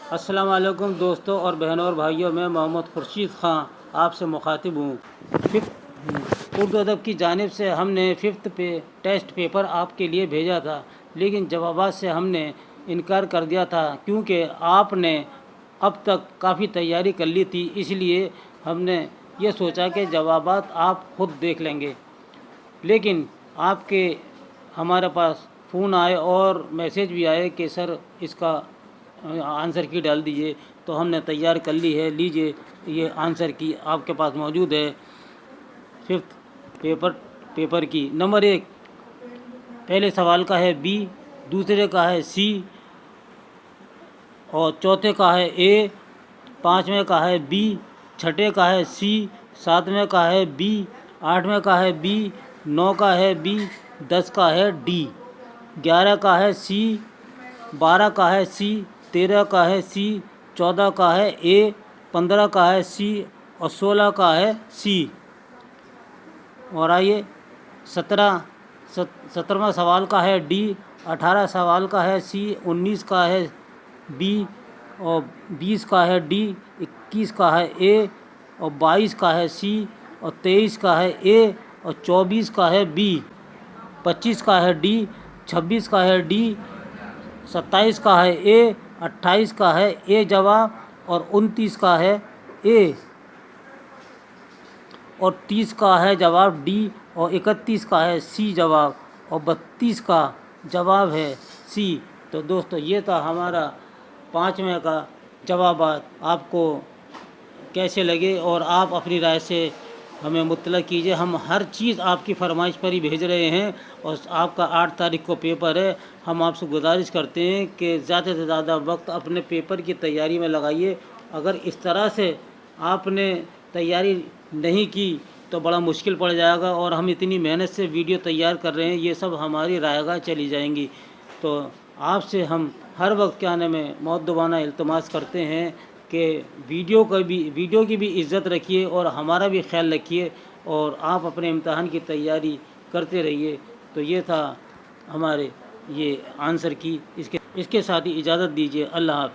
अस्सलाम वालेकुम दोस्तों और बहनों और भाइयों, मैं मोहम्मद खुर्शीद ख़ान आपसे मुखातिब हूँ। उर्दू अदब की जानिब से हमने फिफ्थ टेस्ट पेपर आपके लिए भेजा था, लेकिन जवाबात से हमने इनकार कर दिया था क्योंकि आपने अब तक काफ़ी तैयारी कर ली थी। इसलिए हमने ये सोचा कि जवाबात आप ख़ुद देख लेंगे, लेकिन आपके हमारे पास फ़ोन आए और मैसेज भी आए कि सर इसका आंसर की डाल दीजिए, तो हमने तैयार कर ली है। लीजिए, ये आंसर की आपके पास मौजूद है। फिफ्थ पेपर की नंबर 1 पहले सवाल का है बी, दूसरे का है सी और चौथे का है ए, पाँचवें का है बी, छठे का है सी, सातवें का है बी, आठवें का है बी, 9 का है बी, 10 का है डी, 11 का है सी, 12 का है सी, 13 का है सी, 14 का है ए, 15 का है सी और 16 का है सी। और आइए 17वां सवाल का है डी, 18 सवाल का है सी, 19 का है बी और 20 का है डी, 21 का है ए और 22 का है सी और 23 का है ए और 24 का है बी, 25 का है डी, 26 का है डी, 27 का है ए, 28 का है ए जवाब और 29 का है ए और 30 का है जवाब डी और 31 का है सी जवाब और 32 का जवाब है सी। तो दोस्तों, ये था हमारा 5वें का जवाब। आपको कैसे लगे और आप अपनी राय से हमें मुत्तला कीजिए। हम हर चीज़ आपकी फरमाइश पर ही भेज रहे हैं और आपका 8 तारीख को पेपर है। हम आपसे गुजारिश करते हैं कि ज़्यादा से ज़्यादा वक्त अपने पेपर की तैयारी में लगाइए। अगर इस तरह से आपने तैयारी नहीं की तो बड़ा मुश्किल पड़ जाएगा और हम इतनी मेहनत से वीडियो तैयार कर रहे हैं, ये सब हमारी रायगा चली जाएंगी। तो आपसे हम हर वक्त क्या नाम है मुअद्दबाना इल्तिमास करते हैं कि वीडियो की भी इज़्ज़त रखिए और हमारा भी ख्याल रखिए और आप अपने इम्तहान की तैयारी करते रहिए। तो ये था हमारे ये आंसर की। इसके साथ ही इजाज़त दीजिए। अल्लाह हाफ़िज़।